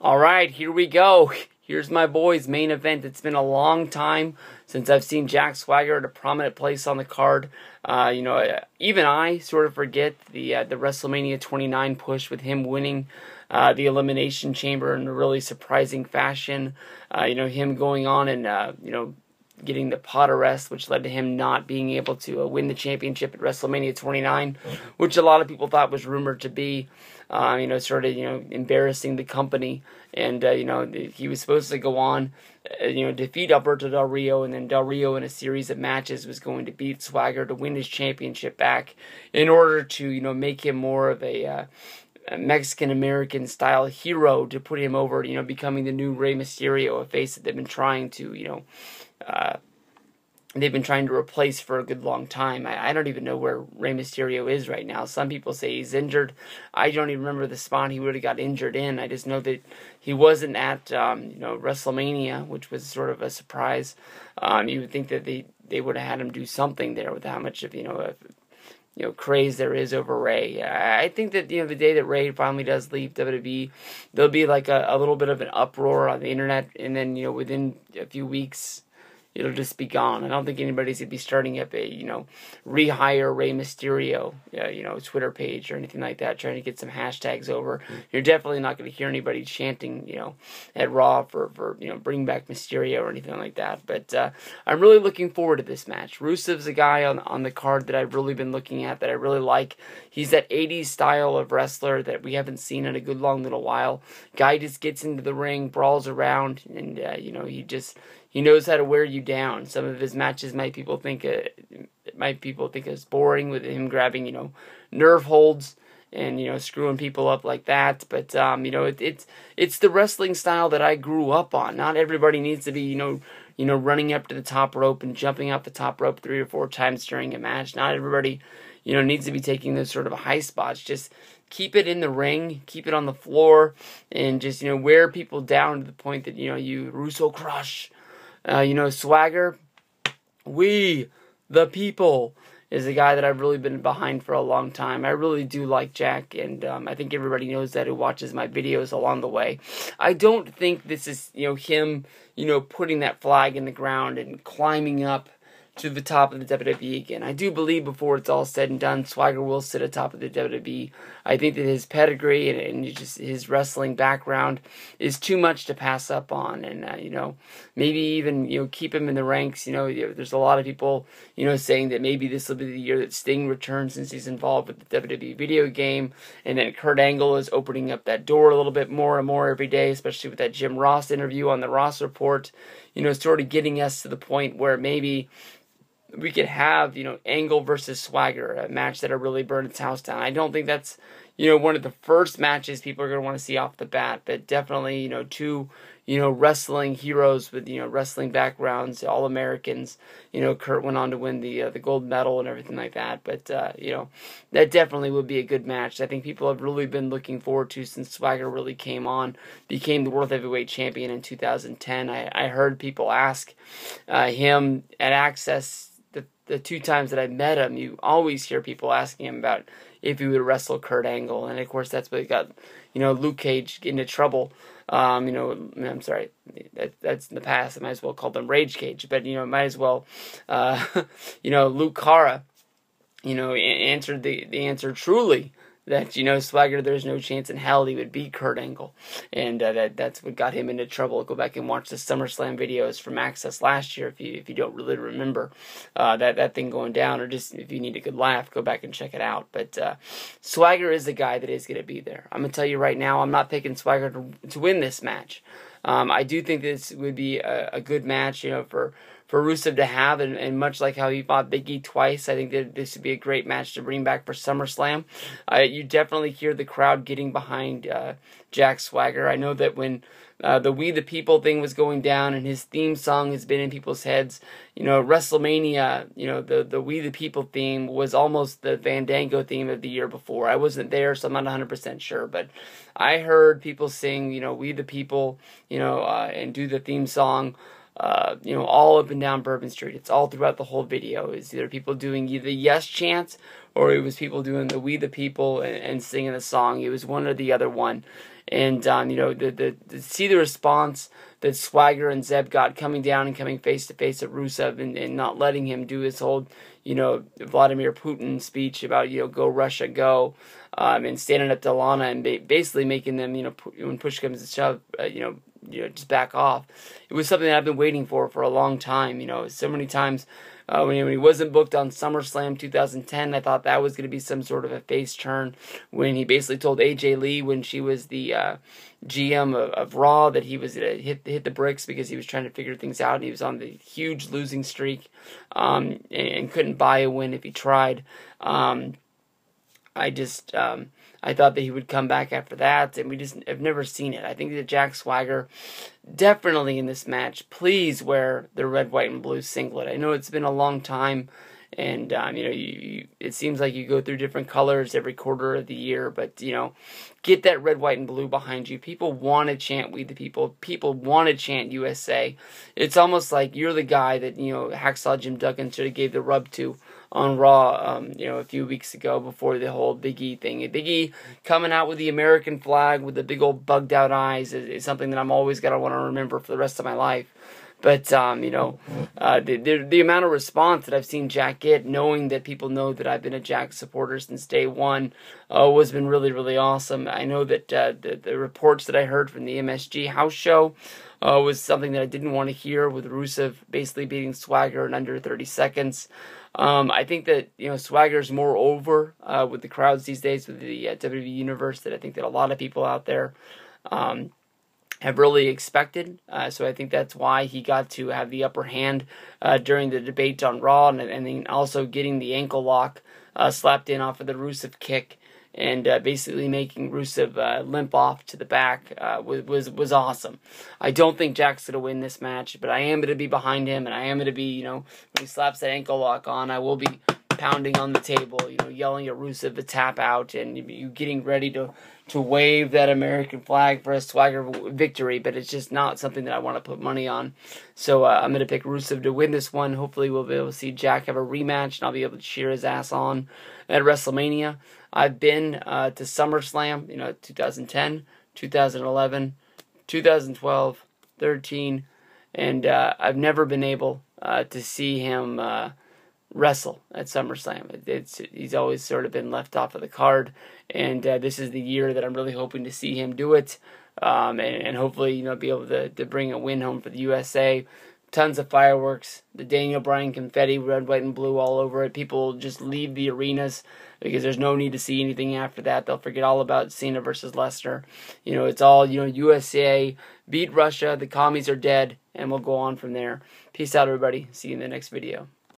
Alright, here we go. Here's my boys' main event. It's been a long time since I've seen Jack Swagger at a prominent place on the card. Even I sort of forget the WrestleMania 29 push with him winning the Elimination Chamber in a really surprising fashion. Him going on and, getting the pot arrest, which led to him not being able to win the championship at WrestleMania 29, which a lot of people thought was rumored to be, embarrassing the company. And, he was supposed to go on, defeat Alberto Del Rio, and then Del Rio in a series of matches was going to beat Swagger to win his championship back in order to, make him more of a Mexican-American style hero, to put him over, becoming the new Rey Mysterio, a face that they've been trying to, replace for a good long time. I don't even know where Rey Mysterio is right now. Some people say he's injured. I don't even remember the spot he would have got injured in. I just know that he wasn't at, WrestleMania, which was sort of a surprise. You would think that they would have had him do something there with how much of, craze there is over Rey. I think that, the day that Rey finally does leave WWE, there'll be like a little bit of an uproar on the internet, and then, within a few weeks, it'll just be gone. I don't think anybody's going to be starting up a, rehire Rey Mysterio, Twitter page or anything like that, trying to get some hashtags over. You're definitely not going to hear anybody chanting, at Raw for bring back Mysterio or anything like that. But I'm really looking forward to this match. Rusev's a guy on the card that I've really been looking at, that I really like. He's that 80s style of wrestler that we haven't seen in a good long little while. Guy just gets into the ring, brawls around, and, he knows how to wear you down. Some of his matches people think is boring, with him grabbing, nerve holds and, screwing people up like that. But, it's the wrestling style that I grew up on. Not everybody needs to be, running up to the top rope and jumping off the top rope 3 or 4 times during a match. Not everybody, needs to be taking those sort of high spots. Just keep it in the ring, keep it on the floor, and just, wear people down to the point that, you Russo crush. Swagger, we, the people, is a guy that I've really been behind for a long time. I really do like Jack, and I think everybody knows that who watches my videos along the way. I don't think this is, him, putting that flag in the ground and climbing up to the top of the WWE again. I do believe before it's all said and done, Swagger will sit atop of the WWE. I think that his pedigree and just his wrestling background is too much to pass up on, and maybe even keep him in the ranks. There's a lot of people saying that maybe this will be the year that Sting returns, since he's involved with the WWE video game, and then Kurt Angle is opening up that door a little bit more and more every day, especially with that Jim Ross interview on the Ross Report. Sort of getting us to the point where maybe we could have, Angle versus Swagger, a match that'll really burn its house down. I don't think that's, one of the first matches people are going to want to see off the bat, but definitely, two, wrestling heroes with, wrestling backgrounds, All-Americans. Kurt went on to win the gold medal and everything like that, but, that definitely would be a good match. I think people have really been looking forward to since Swagger really became the World Heavyweight Champion in 2010. I heard people ask him at Access, the 2 times that I met him, you always hear people asking him about if he would wrestle Kurt Angle, and of course that's what got, Luke Cage into trouble. I'm sorry, that's in the past. I might as well call them Rage Cage, but might as well, Luke Cara, answered the answer truly, that, Swagger, there's no chance in hell he would beat Kurt Angle. And that's what got him into trouble. Go back and watch the SummerSlam videos from Access last year if you don't really remember that thing going down, or just if you need a good laugh, go back and check it out. But Swagger is the guy that is going to be there. I'm going to tell you right now, I'm not picking Swagger to win this match. I do think this would be a good match, for Rusev to have, and much like how he fought Big E twice, I think that this would be a great match to bring back for SummerSlam. You definitely hear the crowd getting behind Jack Swagger. I know that when the We the People thing was going down, and his theme song has been in people's heads, WrestleMania, the We the People theme was almost the Fandango theme of the year before. I wasn't there, so I'm not 100% sure, but I heard people sing, We the People, and do the theme song, all up and down Bourbon Street. It's all throughout the whole video. It's either people doing the yes chants, or it was people doing the We the People and singing the song. It was one or the other one. And you know, to see the response that Swagger and Zeb got coming down and coming face to face at Rusev, and not letting him do his whole, you know, Vladimir Putin speech about, you know, go Russia, go, and standing up to Lana and basically making them, you know, when push comes to shove, just back off. It was something that I've been waiting for a long time. You know, so many times when he wasn't booked on SummerSlam 2010, I thought that was going to be some sort of a face turn. When he basically told AJ Lee, when she was the GM of Raw, that he was going to hit the bricks because he was trying to figure things out. And he was on the huge losing streak, and couldn't buy a win if he tried. I thought that he would come back after that, and we just have never seen it. I think that Jack Swagger definitely in this match, please wear the red, white, and blue singlet. I know it's been a long time, and it seems like you go through different colors every quarter of the year, but you know, get that red, white, and blue behind you. People want to chant "We the People." People want to chant USA. It's almost like you're the guy that, you know, Hacksaw Jim Duggan should have gave the rub to on Raw, a few weeks ago before the whole Big E thing. Big E coming out with the American flag with the big old bugged out eyes is something that I'm always going to want to remember for the rest of my life. But, the amount of response that I've seen Jack get, knowing that people know that I've been a Jack supporter since day one, has been really, really awesome. I know that the reports that I heard from the MSG house show was something that I didn't want to hear, with Rusev basically beating Swagger in under 30 seconds. I think that, you know, Swagger's more over with the crowds these days, with the WWE Universe, that I think that a lot of people out there have really expected. So I think that's why he got to have the upper hand during the debate on Raw, and then also getting the ankle lock slapped in off of the Rusev kick, and basically making Rusev limp off to the back was awesome. I don't think Jack's going to win this match, but I am going to be behind him, and I am going to be, when he slaps that ankle lock on, I will be pounding on the table, yelling at Rusev to tap out, and you getting ready to wave that American flag for a Swagger victory, but it's just not something that I want to put money on. So I'm going to pick Rusev to win this one. Hopefully we'll be able to see Jack have a rematch, and I'll be able to cheer his ass on at WrestleMania. I've been to SummerSlam, 2010, 2011, 2012, 13, and I've never been able to see him wrestle at SummerSlam. He's always sort of been left off of the card, and this is the year that I'm really hoping to see him do it, and hopefully be able to bring a win home for the USA. Tons of fireworks, the Daniel Bryan confetti, red, white, and blue all over it. People just leave the arenas because there's no need to see anything after that. They'll forget all about Cena versus Lesnar. It's all, USA, beat Russia, the commies are dead, and we'll go on from there. Peace out, everybody. See you in the next video.